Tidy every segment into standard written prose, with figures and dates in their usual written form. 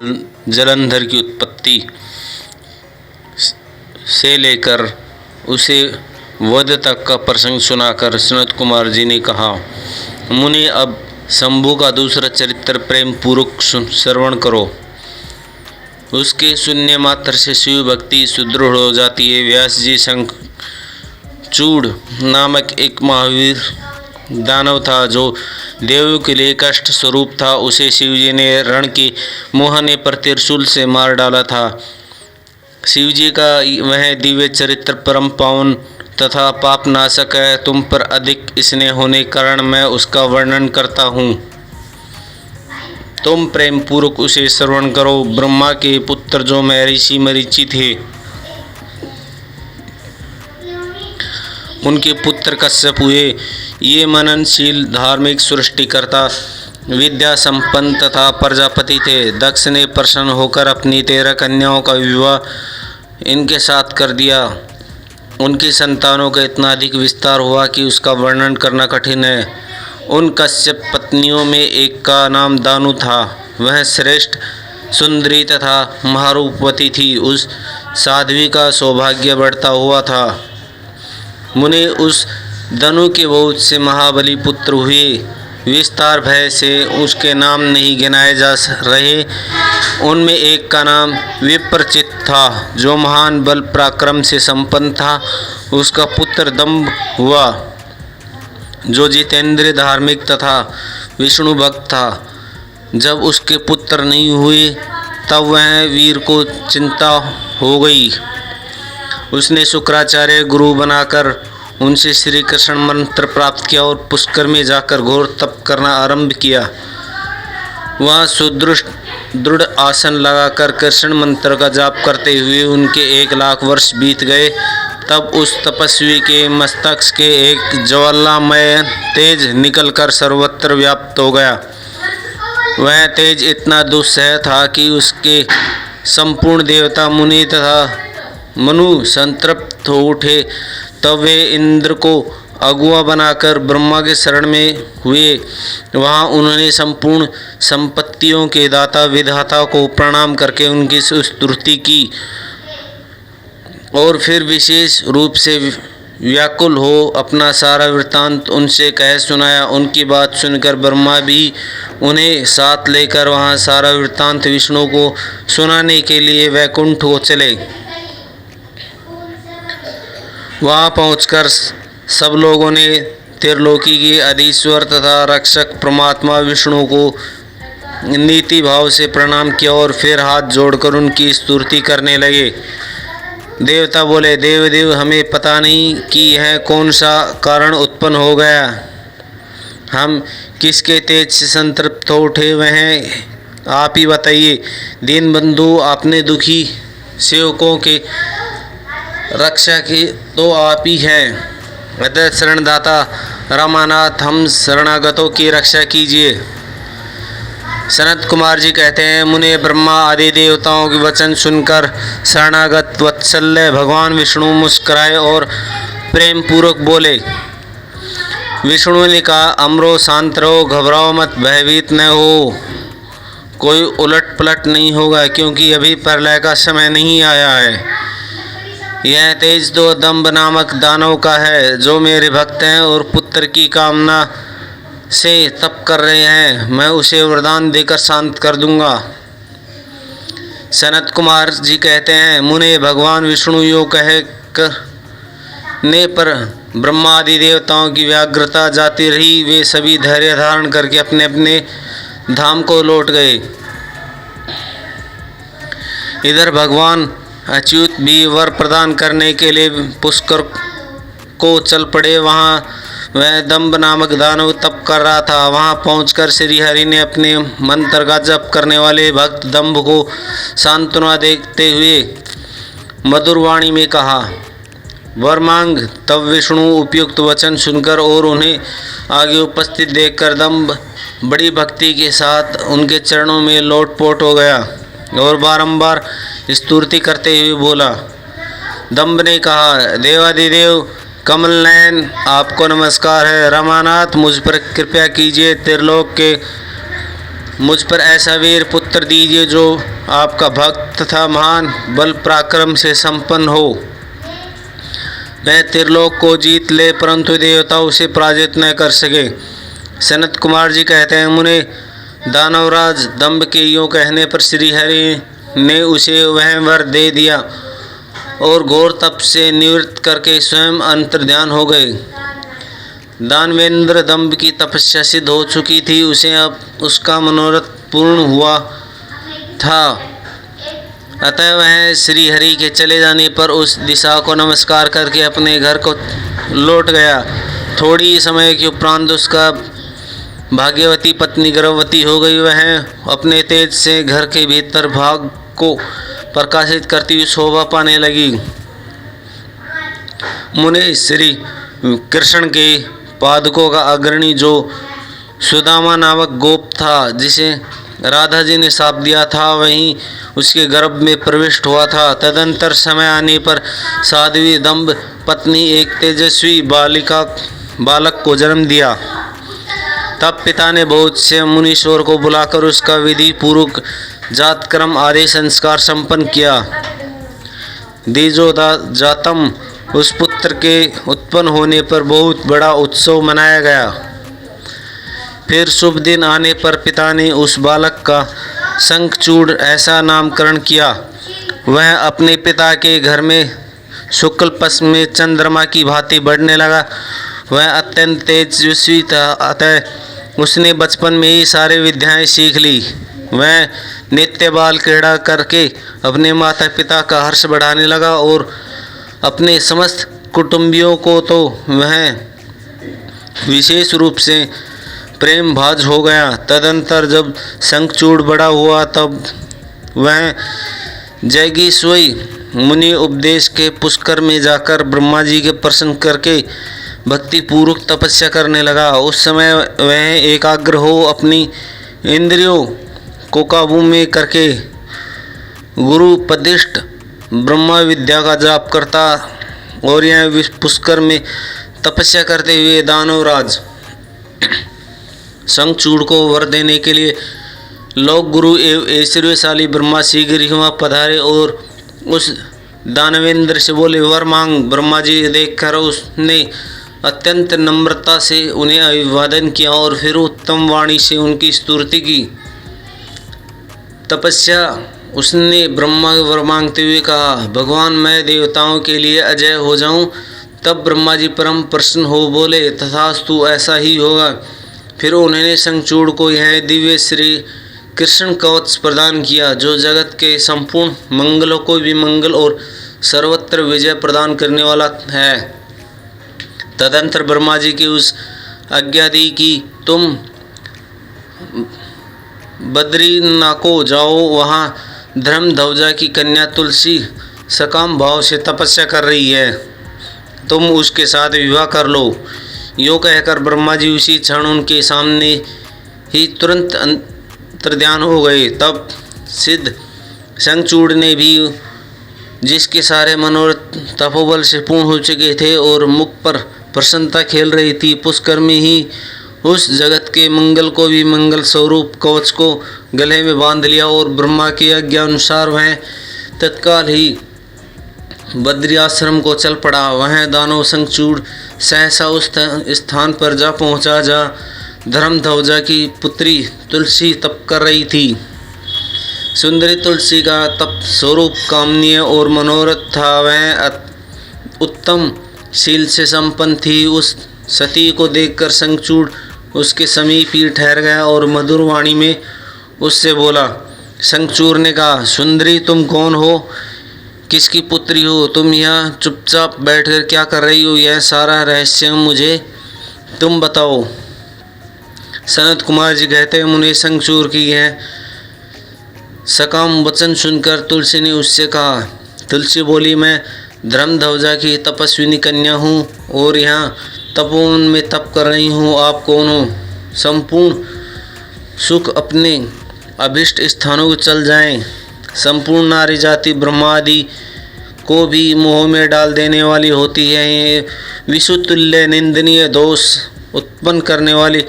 जलंधर की उत्पत्ति से लेकर उसे वध तक का प्रसंग सुनाकर सनत कुमार जी ने कहा, मुनि अब शंभु का दूसरा चरित्र प्रेम पूर्वक श्रवण करो। उसके सुनने मात्र से शिव भक्ति सुदृढ़ हो जाती है। व्यास जी शंखचूड़ नामक एक महावीर दानव था जो देवों के लिए कष्ट स्वरूप था। उसे शिवजी ने रण के मोहने पर त्रिशूल से मार डाला था। शिवजी का वह दिव्य चरित्र परम पावन तथा पाप नाशक है। तुम पर अधिक स्नेह होने कारण मैं उसका वर्णन करता हूँ। तुम प्रेम पूर्वक उसे श्रवण करो। ब्रह्मा के पुत्र जो महर्षि मरीचि थे, उनके पुत्र कश्यप हुए। ये मननशील धार्मिक सृष्टिकर्ता विद्या संपन्न तथा प्रजापति थे। दक्ष ने प्रसन्न होकर अपनी 13 कन्याओं का विवाह इनके साथ कर दिया। उनकी संतानों का इतना अधिक विस्तार हुआ कि उसका वर्णन करना कठिन है। उन कश्यप पत्नियों में एक का नाम दानु था। वह श्रेष्ठ सुंदरी तथा महारूपवती थी। उस साध्वी का सौभाग्य बढ़ता हुआ था। मुने उस दनु के बहुत से महाबली पुत्र हुए। विस्तार भय से उसके नाम नहीं गिनाए जा रहे। उनमें एक का नाम विप्रचित था जो महान बल पराक्रम से संपन्न था। उसका पुत्र दंभ हुआ जो जितेंद्रिय धार्मिक तथा विष्णु भक्त था। जब उसके पुत्र नहीं हुए तब वह वीर को चिंता हो गई। उसने शुक्राचार्य गुरु बनाकर उनसे श्री कृष्ण मंत्र प्राप्त किया और पुष्कर में जाकर घोर तप करना आरंभ किया। वहाँ सुदृढ़ आसन लगाकर कृष्ण मंत्र का जाप करते हुए उनके 1 लाख वर्ष बीत गए। तब उस तपस्वी के मस्तक के एक ज्वालामय तेज निकलकर सर्वत्र व्याप्त हो गया। वह तेज इतना दुस्सह था कि उसके संपूर्ण देवता मुनि तथा मनु संतृप्त हो उठे। तब वे इंद्र को अगुआ बनाकर ब्रह्मा के शरण में हुए। वहाँ उन्होंने संपूर्ण संपत्तियों के दाता विधाता को प्रणाम करके उनकी स्तुति की और फिर विशेष रूप से व्याकुल हो अपना सारा वृत्तांत उनसे कह सुनाया। उनकी बात सुनकर ब्रह्मा भी उन्हें साथ लेकर वहाँ सारा वृत्तांत विष्णु को सुनाने के लिए वैकुंठ को चले। वहाँ पहुंचकर सब लोगों ने त्रिलोकी के अधीश्वर तथा रक्षक परमात्मा विष्णु को नीति भाव से प्रणाम किया और फिर हाथ जोड़कर उनकी स्तुति करने लगे। देवता बोले, देव हमें पता नहीं कि यह कौन सा कारण उत्पन्न हो गया। हम किसके तेज से संतृप्त हो उठे, वह आप ही बताइए। दीन बंधु, आपने दुखी सेवकों के रक्षा की तो आप ही हैं। अतः शरणदाता रामानाथ, हम शरणागतों की रक्षा कीजिए। सनत कुमार जी कहते हैं, मुने ब्रह्मा आदि देवताओं के वचन सुनकर शरणागत वत्सल्य भगवान विष्णु मुस्कुराए और प्रेम पूर्वक बोले। विष्णु ने कहा, अमरो शांत रहो, घबराओ मत, भयभीत न हो। कोई उलट पलट नहीं होगा क्योंकि अभी प्रलय का समय नहीं आया है। यह तेज तो दंभ नामक दानव का है जो मेरे भक्त हैं और पुत्र की कामना से तप कर रहे हैं। मैं उसे वरदान देकर शांत कर दूंगा। सनत कुमार जी कहते हैं, मुने भगवान विष्णु यो कह करने पर ब्रह्मा आदि देवताओं की व्याग्रता जाती रही। वे सभी धैर्य धारण करके अपने अपने धाम को लौट गए। इधर भगवान अच्युत भी वर प्रदान करने के लिए पुष्कर को चल पड़े। वहाँ वह दंभ नामक दानव तप कर रहा था। वहाँ पहुंचकर श्री हरि ने अपने मंत्र का जप करने वाले भक्त दंभ को सांत्वना देते हुए मधुर वाणी में कहा, वर मांग। तब विष्णु उपयुक्त वचन सुनकर और उन्हें आगे उपस्थित देखकर दंभ बड़ी भक्ति के साथ उनके चरणों में लोटपोट हो गया और बारंबार स्तुति करते हुए बोला। दंभ ने कहा, देवादिदेव कमल नयन, आपको नमस्कार है। रमानाथ, मुझ पर कृपा कीजिए। त्रिलोक के मुझ पर ऐसा वीर पुत्र दीजिए जो आपका भक्त तथा महान बल पराक्रम से संपन्न हो। वह त्रिलोक को जीत ले परंतु देवता उसे पराजित न कर सके। सनत कुमार जी कहते हैं, मुने दानवराज दंभ के यूँ कहने पर श्रीहरि ने उसे वह वर दे दिया और घोर तप से निवृत्त करके स्वयं अंतर्ध्यान हो गए। दानवेंद्र दंभ की तपस्या सिद्ध हो चुकी थी, उसे अब उसका मनोरथ पूर्ण हुआ था। अतः वह श्रीहरि के चले जाने पर उस दिशा को नमस्कार करके अपने घर को लौट गया। थोड़ी समय के उपरांत उसका भाग्यवती पत्नी गर्भवती हो गई। वह अपने तेज से घर के भीतर भाग को प्रकाशित करती हुई शोभा पाने लगी। मुने श्री कृष्ण के पादकों का अग्रणी जो सुदामा नामक गोप था, जिसे राधा जी ने शाप दिया था, वहीं उसके गर्भ में प्रविष्ट हुआ था। तदंतर समय आने पर साध्वी दंभ पत्नी एक तेजस्वी बालक को जन्म दिया। तब पिता ने बहुत से मुनीश्वर को बुलाकर उसका विधि पूर्वक जातक्रम आदि संस्कार संपन्न किया। दीजो जातम उस पुत्र के उत्पन्न होने पर बहुत बड़ा उत्सव मनाया गया। फिर शुभ दिन आने पर पिता ने उस बालक का शंखचूड़ ऐसा नामकरण किया। वह अपने पिता के घर में शुक्ल पक्ष में चंद्रमा की भांति बढ़ने लगा। वह अत्यंत तेजस्वी था, अतः उसने बचपन में ही सारी विद्याएं सीख ली। वह नित्य बाल क्रीड़ा करके अपने माता पिता का हर्ष बढ़ाने लगा और अपने समस्त कुटुंबियों को तो वह विशेष रूप से प्रेम भाज हो गया। तदंतर जब शंखचूड़ बड़ा हुआ तब वह जैगीश्वरी मुनि उपदेश के पुष्कर में जाकर ब्रह्मा जी के प्रसन्न करके भक्ति पूर्वक तपस्या करने लगा। उस समय वह एकाग्र हो अपनी इंद्रियों को काबू में करके गुरु उपदिष्ट ब्रह्मा विद्या का जाप करता और यह पुष्कर में तपस्या करते हुए दानवराज शंखचूड़ को वर देने के लिए लोक गुरु एवं ऐश्वर्यशाली ब्रह्मा शीघ्र ही वहाँ पधारे और उस दानवेंद्र से बोले, वर मांग। ब्रह्मा जी देखकर उसने अत्यंत नम्रता से उन्हें अभिवादन किया और फिर उत्तम वाणी से उनकी स्तुति की। तपस्या उसने ब्रह्मा को वर मांगते हुए कहा, भगवान मैं देवताओं के लिए अजय हो जाऊं। तब ब्रह्मा जी परम प्रसन्न हो बोले, तथास्तु ऐसा ही होगा। फिर उन्होंने शंखचूड़ को यह दिव्य श्री कृष्ण कवच प्रदान किया जो जगत के संपूर्ण मंगलों को भी मंगल और सर्वत्र विजय प्रदान करने वाला है। तदंतर ब्रह्मा जी की उस आज्ञा दी कि तुम बद्रीनाको जाओ, वहाँ धर्मध्वजा की कन्या तुलसी सकाम भाव से तपस्या कर रही है, तुम उसके साथ विवाह कर लो। यूँ कहकर ब्रह्मा जी उसी क्षण उनके सामने ही तुरंत अंतर्ध्यान हो गए। तब सिद्ध शंखचूड़ ने भी, जिसके सारे मनोरथ तपोबल से पूर्ण हो चुके थे और मुख पर प्रसन्नता खेल रही थी, पुष्कर में ही उस जगत के मंगल को भी मंगल स्वरूप कवच को गले में बांध लिया और ब्रह्मा की आज्ञा अनुसार वह तत्काल ही बद्री आश्रम को चल पड़ा। वह दानव शंखचूड़ सहसा उस स्थान पर जा पहुंचा जहाँ धर्मध्वजा की पुत्री तुलसी तप कर रही थी। सुंदरी तुलसी का तप स्वरूप कामनीय और मनोरथ था। वह उत्तम शील से संपन्न थी। उस सती को देखकर शंखचूड़ उसके समीप ही ठहर गया और मधुर वाणी में उससे बोला। शंखचूड़ ने कहा, सुंदरी तुम कौन हो, किसकी पुत्री हो, तुम यहाँ चुपचाप बैठकर क्या कर रही हो, यह सारा रहस्य मुझे तुम बताओ। सनत कुमार जी कहते हैं, मुने शंखचूड़ की यह सकाम वचन सुनकर तुलसी ने उससे कहा। तुलसी बोली, मैं धर्मध्वजा की तपस्विनी कन्या हूँ और यहाँ तपोवन में तप कर रही हूँ। आप कौन हो? संपूर्ण सुख अपने अभिष्ट स्थानों को चल जाएं। संपूर्ण नारी जाति ब्रह्मा आदि को भी मोह में डाल देने वाली होती है। ये विषुतुल्य निंदनीय दोष उत्पन्न करने वाली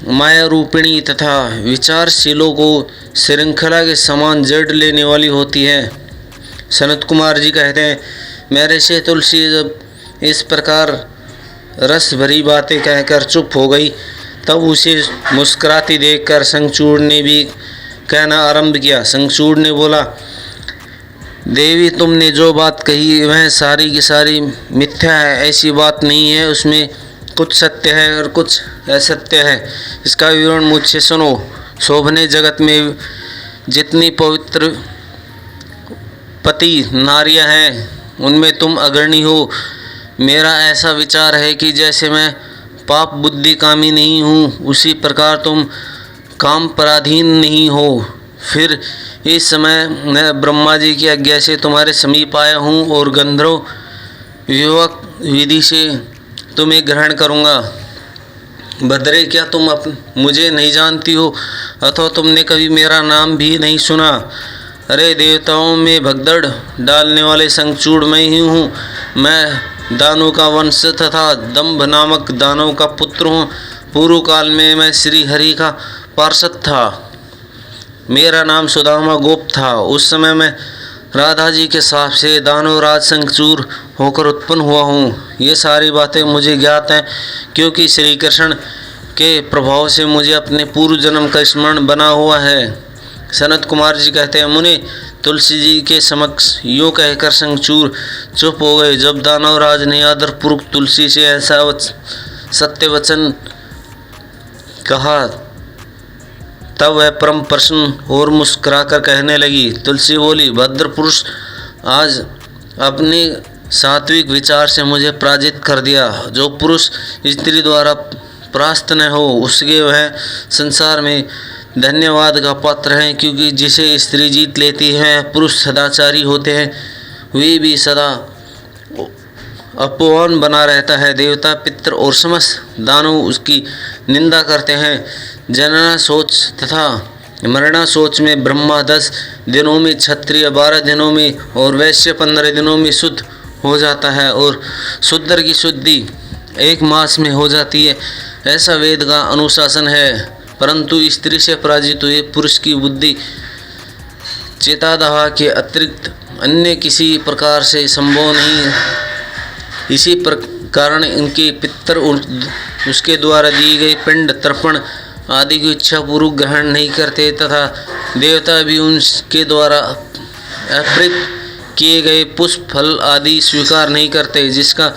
माया रूपिणी तथा विचारशीलों को श्रृंखला के समान जड़ लेने वाली होती है। सनत कुमार जी कहते हैं, मेरे से तुलसी जब इस प्रकार रस भरी बातें कहकर चुप हो गई, तब उसे मुस्कुराती देखकर शंखचूड़ ने भी कहना आरंभ किया। शंखचूड़ ने बोला, देवी, तुमने जो बात कही वह सारी की सारी मिथ्या है। ऐसी बात नहीं है, उसमें कुछ सत्य है और कुछ असत्य है। इसका विवरण मुझसे सुनो। शोभने जगत में जितनी पवित्र पति नारियां हैं, उनमें तुम अग्रणी हो। मेरा ऐसा विचार है कि जैसे मैं पाप बुद्धि कामी नहीं हूँ, उसी प्रकार तुम काम पराधीन नहीं हो। फिर इस समय मैं ब्रह्मा जी की आज्ञा से तुम्हारे समीप आया हूँ और गंधर्व विवाह विधि से तुम्हें ग्रहण करूँगा। भद्रे, क्या तुम मुझे नहीं जानती हो अथवा तुमने कभी मेरा नाम भी नहीं सुना? अरे देवताओं में भगदड़ डालने वाले शंखचूड़ मैं ही हूँ। मैं दानव का वंश तथा दंभ नामक दानव का पुत्र हूँ। पूर्व काल में मैं श्री हरि का पार्षद था। मेरा नाम सुदामा गोप था। उस समय मैं राधा जी के साथ से दानवराज शंखचूड़ होकर उत्पन्न हुआ हूँ। ये सारी बातें मुझे ज्ञात हैं, क्योंकि श्री कृष्ण के प्रभाव से मुझे अपने पूर्व जन्म का स्मरण बना हुआ है। सनत कुमार जी कहते हैं, मुनि, तुलसी जी के समक्ष यूँ कहकर शंखचूड़ चुप हो गए। जब दानवराज ने आदरपूर्वक तुलसी से ऐसा सत्य वचन कहा, तब वह परम प्रसन्न और मुस्कुराकर कहने लगी। तुलसी बोली, भद्र पुरुष, आज अपने सात्विक विचार से मुझे पराजित कर दिया। जो पुरुष स्त्री द्वारा परास्त न हो, उसके वह संसार में धन्यवाद का पात्र है, क्योंकि जिसे स्त्री जीत लेती है, पुरुष सदाचारी होते हैं, वे भी सदा अपमान बना रहता है। देवता, पितृ और समस्त दानव उसकी निंदा करते हैं। जनना सोच तथा मरना सोच में ब्रह्मा 10 दिनों में, क्षत्रिय 12 दिनों में और वैश्य 15 दिनों में शुद्ध हो जाता है, और शूद्र की शुद्धि 1 मास में हो जाती है। ऐसा वेद का अनुशासन है। परंतु स्त्री से पराजित हुए पुरुष की बुद्धि चितादाह के अतिरिक्त अन्य किसी प्रकार से संभव नहीं। इसी कारण इनके पितर उसके द्वारा दी गई पिंड, तर्पण आदि की इच्छा पूर्वक ग्रहण नहीं करते, तथा देवता भी उनके द्वारा अर्पित किए गए पुष्प, फल आदि स्वीकार नहीं करते। जिसका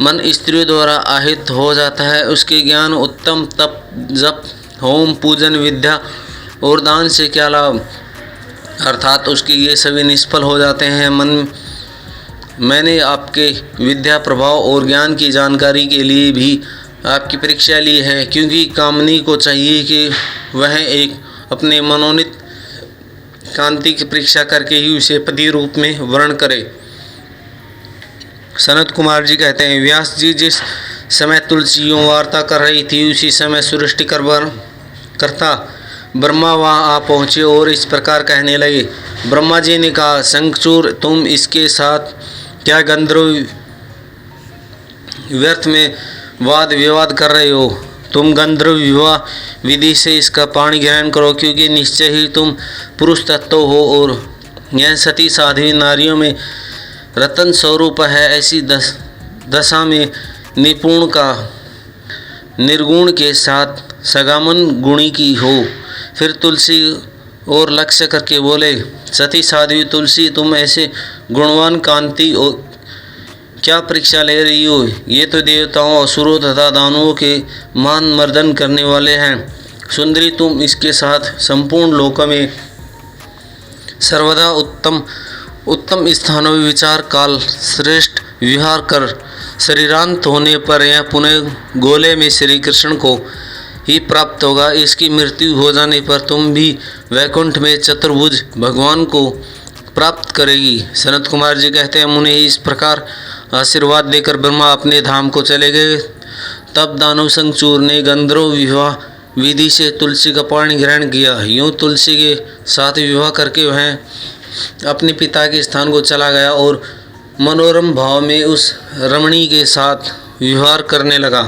मन स्त्रियों द्वारा आहित हो जाता है, उसके ज्ञान, उत्तम तप, जप, होम, पूजन, विद्या और दान से क्या लाभ? अर्थात उसके ये सभी निष्फल हो जाते हैं। मैंने आपके विद्या, प्रभाव और ज्ञान की जानकारी के लिए भी आपकी परीक्षा ली है, क्योंकि कामनी को चाहिए कि वह एक अपने मनोनीत कांति की परीक्षा करके ही उसे पति रूप में वर्ण करे। सनत कुमार जी कहते हैं, व्यास जी जिस समय तुलसी यूँ वार्ता कर रही थी, उसी समय सृष्टि करता ब्रह्मा वहाँ आ पहुँचे और इस प्रकार कहने लगे। ब्रह्मा जी ने कहा, शंखचूड़, तुम इसके साथ क्या गंधर्व व्यर्थ में वाद विवाद कर रहे हो? तुम गंधर्व विवाह विधि से इसका पाणी ग्रहण करो, क्योंकि निश्चय ही तुम पुरुष तत्व हो और यह सती साध्वी नारियों में रतन स्वरूप है। ऐसी दशा में निपुण का निर्गुण के साथ सगामन गुणी की हो। फिर तुलसी और लक्ष्य करके बोले, सती साध्वी तुलसी, तुम ऐसे गुणवान कांति और क्या परीक्षा ले रही हो? ये तो देवताओं, असुरों तथा दानवों के मान मर्दन करने वाले हैं। सुंदरी, तुम इसके साथ संपूर्ण लोकों में सर्वदा उत्तम स्थानों में विचार काल श्रेष्ठ विहार कर शरीरांत होने पर यह पुनः गोले में श्री कृष्ण को ही प्राप्त होगा। इसकी मृत्यु हो जाने पर तुम भी वैकुंठ में चतुर्भुज भगवान को प्राप्त करेगी। सनत कुमार जी कहते हैं, मुने इस प्रकार आशीर्वाद देकर ब्रह्मा अपने धाम को चले गए। तब दानव शंखचूड़ ने गंधर्व विवाह विधि से तुलसी का पाणी ग्रहण किया। यूँ तुलसी के साथ विवाह करके वह अपने पिता के स्थान को चला गया और मनोरम भाव में उस रमणी के साथ विहार करने लगा।